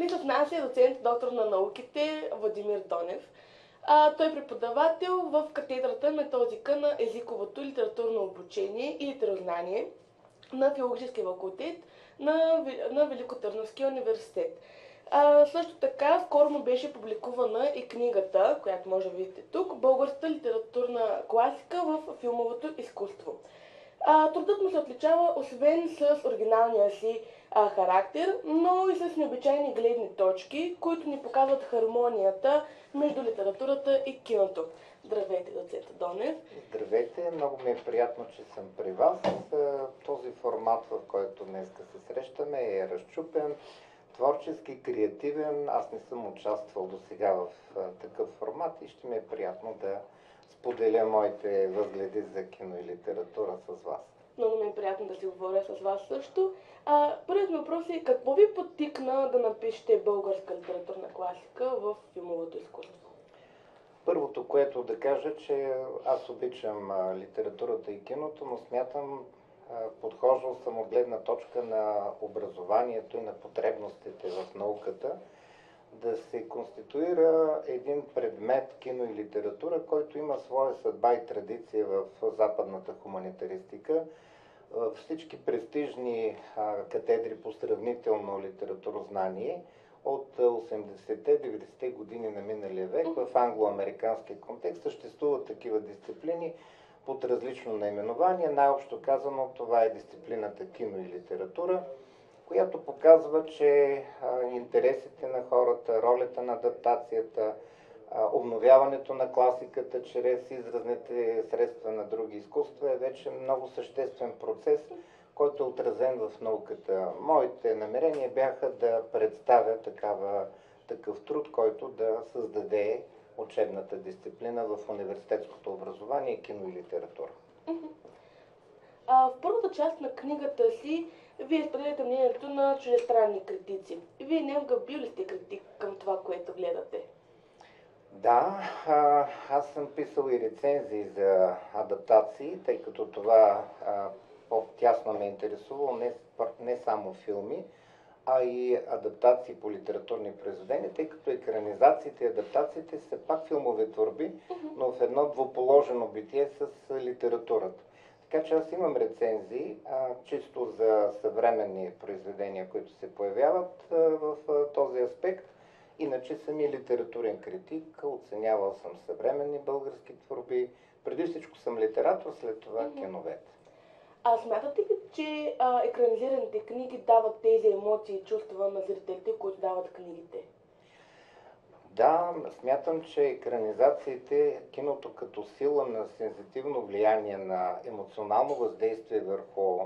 Днес с нас е доцент, доктор на науките Владимир Донев. Той е преподавател в катедрата методика на езиковото и литературно обучение и литерознание на филологическия факултет на Великотърновския университет. Също така, скоро му беше публикувана и книгата, която може да видите тук, Българската литературна класика в филмовото изкуство. Трудът му се отличава освен с оригиналния си характер, но и с необичайни гледни точки, които ни показват хармонията между литературата и киното. Здравейте, доцент Донев. Здравейте, много ми е приятно, че съм при вас. Този формат, в който днес се срещаме, е разчупен, творчески, креативен. Аз не съм участвал до сега в такъв формат и ще ми е приятно да споделя моите възгледи за кино и литература с вас. Много ми е приятно да си говоря с вас също. Първият ми въпрос е: какво ви подтикна да напишете българска литературна класика в филмовото изкуство? Първото, което да кажа, че аз обичам литературата и киното, но смятам, подхождал съм от гледна точка на образованието и на потребностите в науката, да се конституира един предмет кино и литература, който има своя съдба и традиция в западната хуманитаристика. Всички престижни катедри по сравнително литературознание от 80-те, 90-те години на миналия век в англо-американския контекст съществуват такива дисциплини под различно наименование. Най-общо казано, това е дисциплината кино и литература, която показва, че интересите на хората, ролята на адаптацията, обновяването на класиката чрез изразните средства на други изкуства е вече много съществен процес, който е отразен в науката. Моите намерения бяха да представя такъв труд, който да създаде учебната дисциплина в университетското образование, кино и литература. В първата част на книгата си вие споделяте мнението на чуждестранни критици. Вие някога бил ли сте критик към това, което гледате? Да, аз съм писал и рецензии за адаптации, тъй като това по-тясно ме е интересувало не само филми, а и адаптации по литературни произведения, тъй като екранизациите и адаптациите са пак филмови творби, но в едно двуположено битие с литературата. Така че аз имам рецензии, чисто за съвременни произведения, които се появяват в този аспект. Иначе съм и литературен критик, оценявал съм съвременни български творби. Преди всичко съм литератор, след това киновед. Смятате ли, че екранизираните книги дават тези емоции и чувства на зрителите, които дават книгите? Да, смятам, че екранизациите, киното като сила на сензитивно влияние на емоционално въздействие върху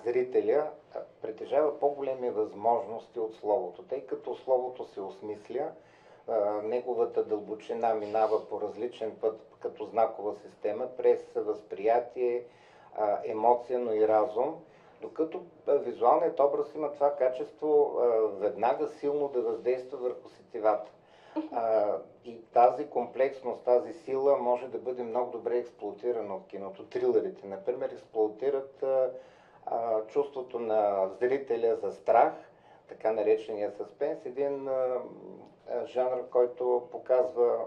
зрителя, притежава по-големи възможности от словото, тъй като словото се осмисля, неговата дълбочина минава по различен път като знакова система през възприятие, емоция, но и разум, докато визуалният образ има това качество веднага силно да въздейства върху сетивата. И тази комплексност, тази сила може да бъде много добре експлоатирана от киното. Трилърите, например, експлоатират чувството на зрителя за страх, така наречения съспенс, един жанр, който показва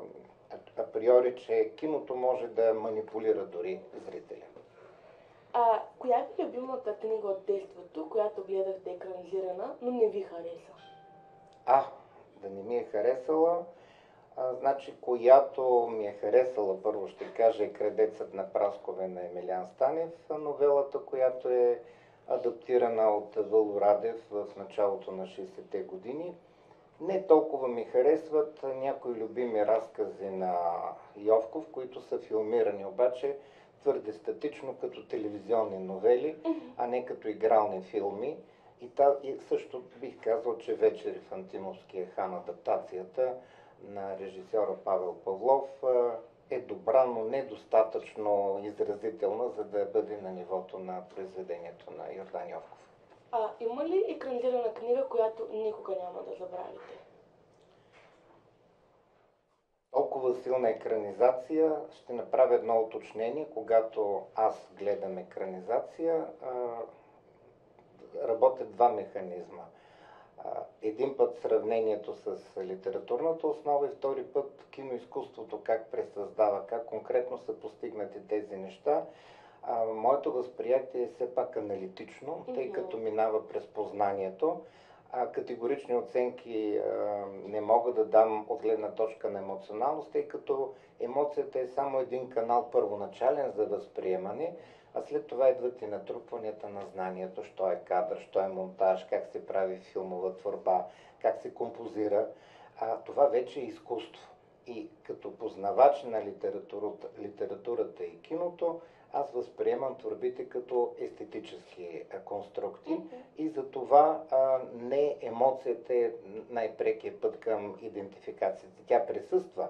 априори, че киното може да манипулира дори зрителя. Коя е любимата книга от детството, която гледахте екранизирана, но не ви хареса? Да не ми е харесала. Значи, която ми е харесала, първо ще кажа, е Крадецът на праскове на Емилиан Станев, новелата, която е адаптирана от Въло Радев в началото на 60-те години. Не толкова ми харесват някои любими разкази на Йовков, които са филмирани, обаче твърде статично като телевизионни новели, а не като игрални филми. И също бих казал, че Вечери в Антимовския хан, адаптацията на режисьора Павел Павлов, е добра, но недостатъчно изразителна, за да бъде на нивото на произведението на Йордан Йовков. Има ли екранизирана книга, която никога няма да забравите? Толкова силна екранизация, ще направя едно уточнение. Когато аз гледам екранизация, работят два механизма. един път сравнението с литературната основа и втори път киноизкуството, как пресъздава, как конкретно са постигнати тези неща. Моето възприятие е все пак аналитично, тъй като минава през познанието. Категорични оценки не мога да дам от гледна точка на емоционалност, тъй като емоцията е само един канал първоначален за възприемане, а след това идват и натрупванията на знанието, що е кадър, що е монтаж, как се прави филмова творба, как се композира. Това вече е изкуство. И като познавач на литературата и киното, аз възприемам творбите като естетически конструкти и за това не емоцията е най-прекият път към идентификацията. Тя присъства.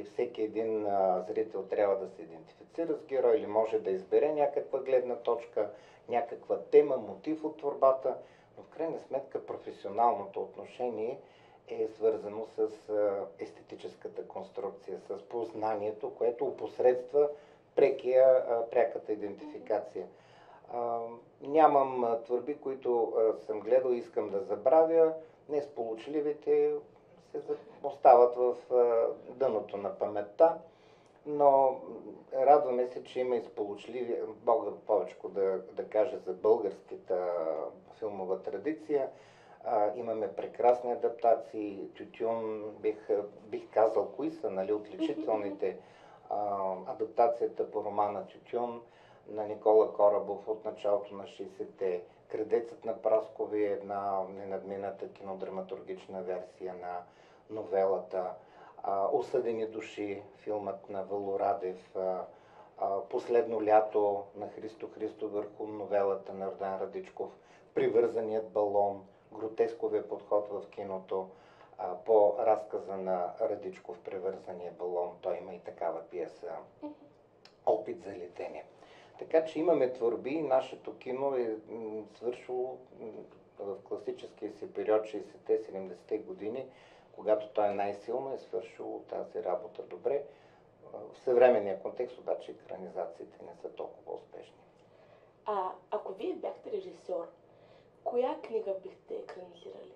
Всеки един зрител трябва да се идентифицира с герой или може да избере някаква гледна точка, някаква тема, мотив от творбата, но в крайна сметка професионалното отношение е свързано с естетическата конструкция, с познанието, което опосредства пряката идентификация. Нямам творби, които съм гледал и искам да забравя. Несполучливите се остават в дъното на паметта, но радваме се, че има и сполучливи, мога повече да кажа за българската филмова традиция. Имаме прекрасни адаптации. Тютюн, бих казал, кои са отличителните. Адаптацията по романа Тютюн на Никола Корабов от началото на 60-те. Крадецът на Праскови е една ненадмината кинодраматургична версия на новелата. Осъдени души, филмът на Вало Радев. Последно лято на Христо Христов върху новелата на Йордан Радичков. Привързаният балон, гротесковия подход в киното. По разказа на Радичков "Превързания балон", той има и такава пиеса "Опит за летение". Така че имаме творби и нашето кино е свършило в класическия си период 60-те, 70-те години, когато той е най-силно, е свършило тази работа добре. В съвременния контекст обаче екранизациите не са толкова успешни. Ако вие бяхте режисьор, коя книга бихте екранизирали?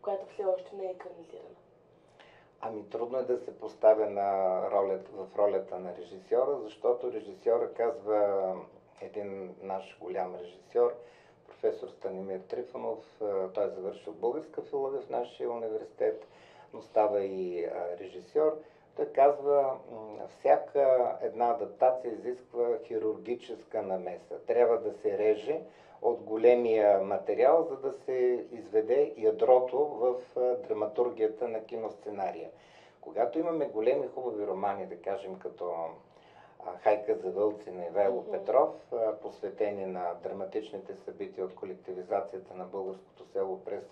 Която все още не е екранизирана? Трудно е да се поставя в ролята на режисьора, защото режисьора, казва един наш голям режисьор, професор Станимир Трифонов. Той е завършил българска филология в нашия университет, но става и режисьор. Той казва, всяка една адаптация изисква хирургическа намеса. Трябва да се реже от големия материал, за да се изведе ядрото в драматургията на киносценария. Когато имаме големи хубави романи, да кажем като "Хайка за вълци" на Ивайло Петров, посветени на драматичните събития от колективизацията на българското село през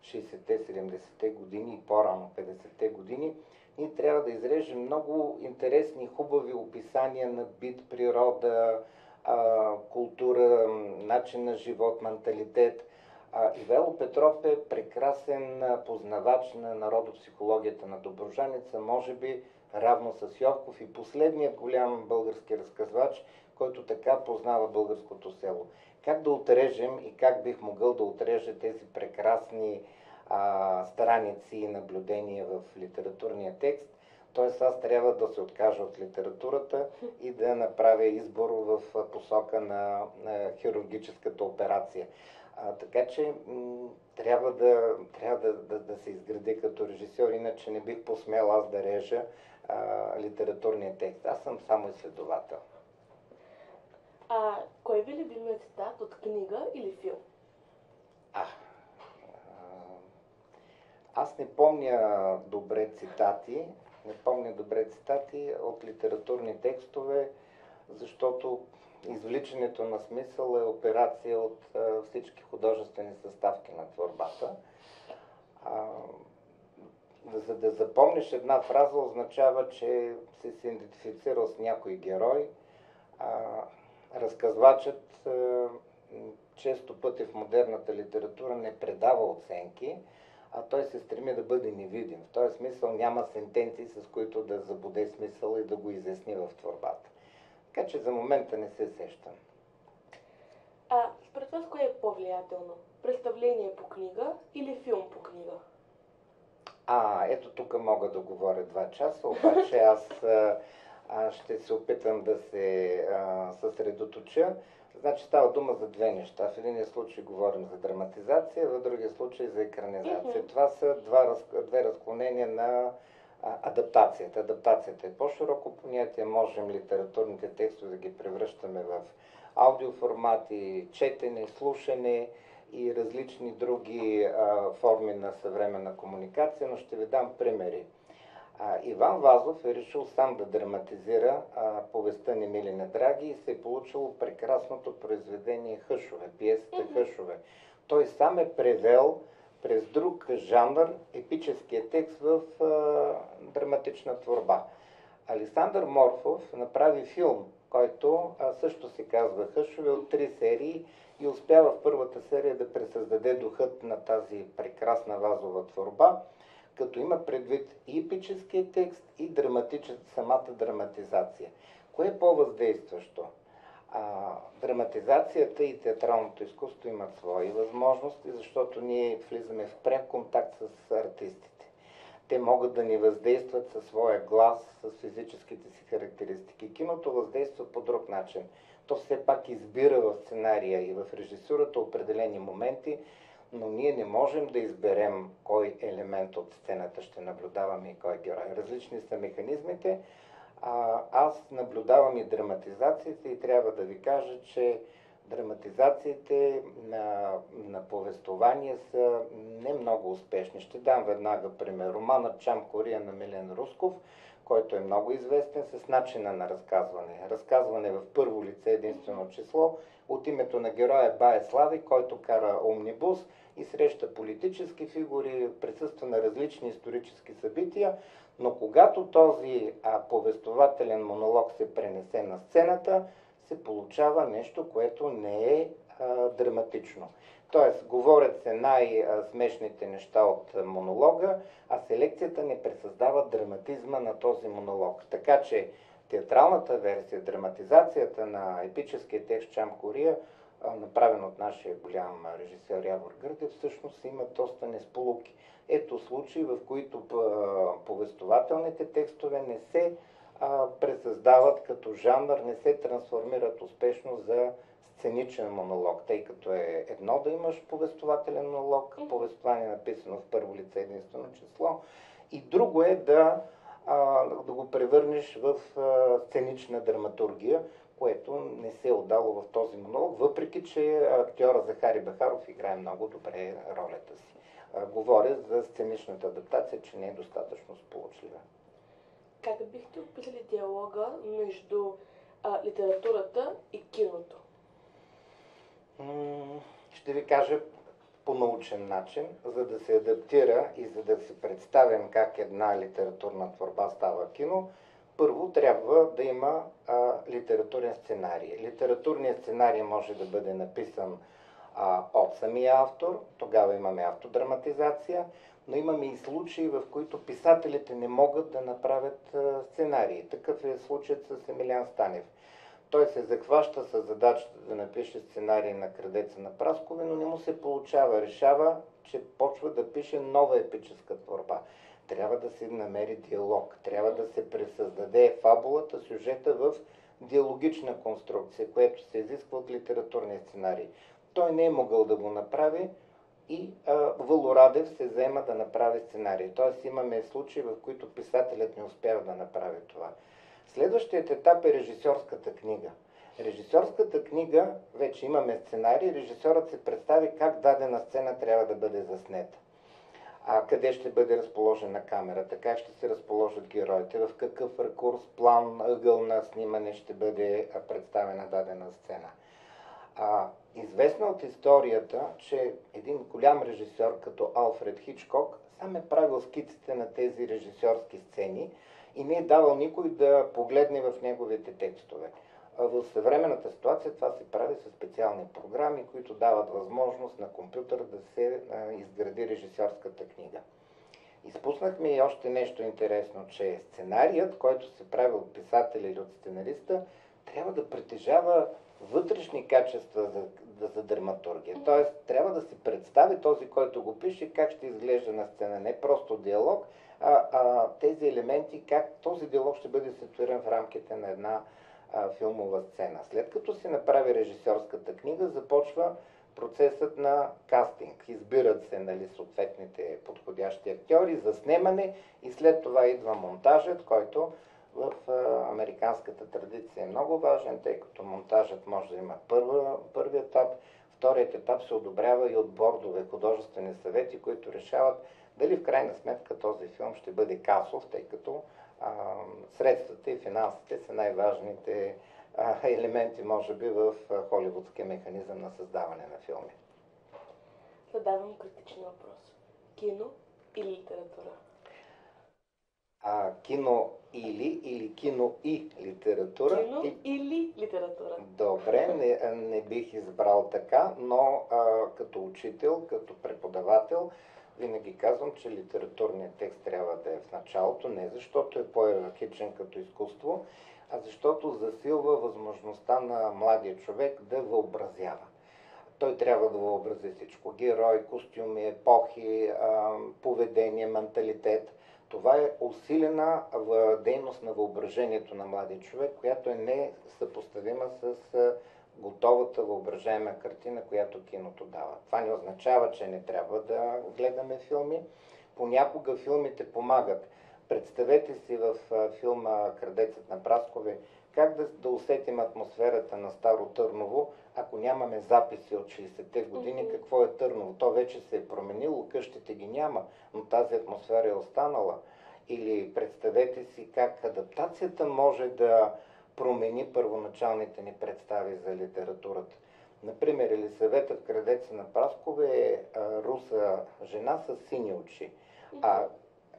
60-те, 70-те години и по-рано 50-те години, ние трябва да изрежем много интересни и хубави описания на бит, природа, култура, начин на живот, менталитет. Ивайло Петров е прекрасен познавач на народопсихологията на Добруджаница, може би равно с Йовков и последният голям български разказвач, който така познава българското село. Как да отрежем и как бих могъл да отрежа тези прекрасни страници и наблюдения в литературния текст? Т.е. аз трябва да се откажа от литературата и да направя избор в посока на хирургическата операция. Така че трябва да се изградя като режисьор, иначе не бих посмел аз да режа литературния текст. Аз съм само изследовател. Кой ви любимият цитат от книга или филм? Аз не помня добре цитати. От литературни текстове, защото извличането на смисъл е операция от всички художествени съставки на творбата. За да запомниш една фраза означава, че си се идентифицирал с някой герой. Разказвачът често пъти в модерната литература не предава оценки, а той се стреми да бъде невидим. В този смисъл няма сентенции, с които да забуде смисъл и да го изясни в творбата. Така че за момента не се сещам. Според вас кое е по-влиятелно? Представление по книга Ето тук мога да говоря 2 часа, обаче аз ще се опитам да се съсредоточа. Значи става дума за две неща. В един случай говорим за драматизация, в другия случай за екранизация. Това са две разклонения на адаптацията. Адаптацията е по-широко понятие. Можем литературните текстове да ги превръщаме в аудиоформати, четене, слушане и различни други форми на съвременна комуникация, но ще ви дам примери. Иван Вазов е решил сам да драматизира повестта Немилина Драги и се е получило прекрасното произведение Хъшове, пиесата Хъшове. Той сам е превел през друг жанр епическия текст в драматична творба. Александър Морфов направи филм, който също се казва Хъшове, от 3 серии и успява в първата серия да пресъздаде духът на тази прекрасна Вазова творба, като има предвид и епическия текст, и самата драматизация. Кое е по-въздействащо? Драматизацията и театралното изкуство имат свои възможности, защото ние влизаме в пряк контакт с артистите. Те могат да ни въздействат със своя глас, с физическите си характеристики. Киното въздейства по друг начин. То все пак избира в сценария и в режисурата определени моменти, но ние не можем да изберем кой елемент от сцената ще наблюдаваме и кой герой. Различни са механизмите. Аз наблюдавам и драматизациите и трябва да ви кажа, че драматизациите на повествования са не много успешни. Ще дам веднага пример. Романът Чамкория на Милен Русков, който е много известен с начина на разказване. Разказване в първо лице единствено число, от името на героя Бае Слави, който кара омнибус и среща политически фигури, присъства на различни исторически събития, но когато този повествователен монолог се пренесе на сцената, се получава нещо, което не е драматично. Тоест, говорят се най-смешните неща от монолога, а селекцията не пресъздава драматизма на този монолог. Така че театралната версия, драматизацията на епическия текст Чамкория, направен от нашия голям режисьор Явор Гърдев, всъщност има доста несполуки. Ето случаи, в които повествователните текстове не се пресъздават като жанр, не се трансформират успешно за сценичен монолог, тъй като е едно да имаш повествователен монолог, повествование написано в първо лице единствено число, и друго е да го превърнеш в сценична драматургия, което не се е отдало в този монолог, въпреки че актьора Захари Бахаров играе много добре ролята си. Говоря за сценичната адаптация, че не е достатъчно сполучлива. Как бихте описали диалога между литературата и киното? Ще ви кажа по научен начин, за да се адаптира и за да се представим как една литературна творба става кино, първо трябва да има литературен сценарий. Литературният сценарий може да бъде написан от самия автор, тогава имаме автодраматизация, но имаме и случаи, в които писателите не могат да направят сценарии. Такъв е случаят с Емилиан Станев. Той се захваща с задачата да напише сценарий на Крадеца на праскове, но не му се получава. Решава, че почва да пише нова епическа творба. Трябва да се намери диалог, трябва да се пресъздаде фабулата, сюжета в диалогична конструкция, което се изисква от литературния сценарий. Той не е могъл да го направи и Въло Радев се заема да направи сценарий. Тоест имаме случаи, в които писателят не успява да направи това. Следващият етап е режисьорската книга. Режисьорската книга, вече имаме сценарий, режисьорът се представи как дадена сцена трябва да бъде заснета. Къде ще бъде разположена камерата, как ще се разположат героите, в какъв ракурс, план, ъгъл на снимане ще бъде представена дадена сцена. Известно от историята, че един голям режисьор като Алфред Хичкок сам е правил скиците на тези режисьорски сцени и не е давал никой да погледне в неговите текстове. В съвременната ситуация това се прави със специални програми, които дават възможност на компютър да се изгради режисьорската книга. Изпуснахме и още нещо интересно, че сценарият, който се прави от писателя или от сценариста, трябва да притежава вътрешни качества за драматургия. Тоест, трябва да си представи този, който го пише, как ще изглежда на сцена. Не просто диалог, тези елементи, как този диалог ще бъде ситуиран в рамките на една филмова сцена. След като си направи режисьорската книга, започва процесът на кастинг. Избират се съответните подходящи актьори за снимане и след това идва монтажът, който в американската традиция е много важен, тъй като монтажът може да има първи етап, вторият етап се одобрява и от бордове, художествени съвети, които решават дали в крайна сметка този филм ще бъде касов, тъй като средствата и финансите са най-важните елементи, може би, в холивудския механизъм на създаване на филми. Задавам критичен въпрос. Кино или литература? Кино или кино и литература? Кино или литература? Добре, не бих избрал така, но като учител, като преподавател, винаги казвам, че литературният текст трябва да е в началото, не защото е по-иерархичен като изкуство, а защото засилва възможността на младия човек да въобразява. Той трябва да въобрази всичко. Герой, костюми, епохи, поведение, менталитет. Това е усилена дейност на въображението на младия човек, която е несъпоставима с готовата въображаема картина, която киното дава. Това не означава, че не трябва да гледаме филми. Понякога филмите помагат. Представете си в филма "Крадецът на праскове" как да усетим атмосферата на Старо Търново, ако нямаме записи от 60-те години, какво е Търново. То вече се е променило, къщите ги няма, но тази атмосфера е останала. Или представете си как адаптацията може да промени първоначалните ни представи за литературата. Например, Елисавета в "Крадеца на праскове" е руса жена с сини очи.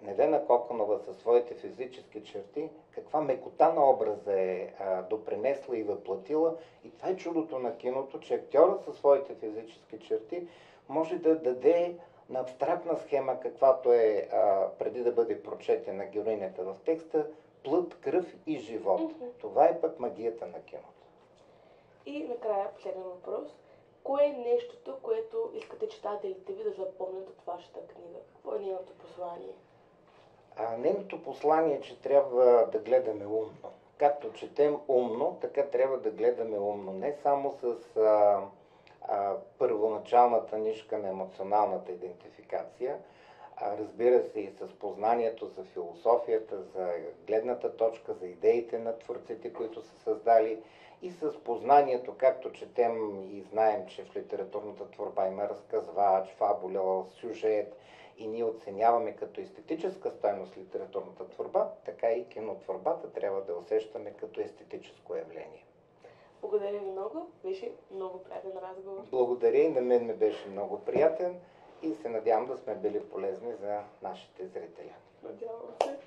Невена Коконова със своите физически черти, каква мекота на образа е допринесла и въплатила. И това е чудото на киното, че актьорът със своите физически черти може да даде на абстрактна схема, каквато е преди да бъде прочетена героинята в текста, плът, кръв и живот. Това е пък магията на киното. И накрая последен въпрос. Кое е нещото, което искате читателите ви да запомнят от вашата книга? Какво е нейното послание? Нейното послание е, че трябва да гледаме умно. Както четем умно, така трябва да гледаме умно. Не само с първоначалната нишка на емоционалната идентификация, разбира се и с познанието за философията, за гледната точка, за идеите на творците, които са създали, и с познанието, както четем и знаем, че в литературната творба има разказвач, фабула, сюжет, и ние оценяваме като естетическа стойност литературната творба, така и кинотворбата трябва да усещаме като естетическо явление. Благодаря ви много. Беше много приятен разговор. Благодаря, и на мен ми беше много приятен и се надявам да сме били полезни за нашите зрители. Надявам се.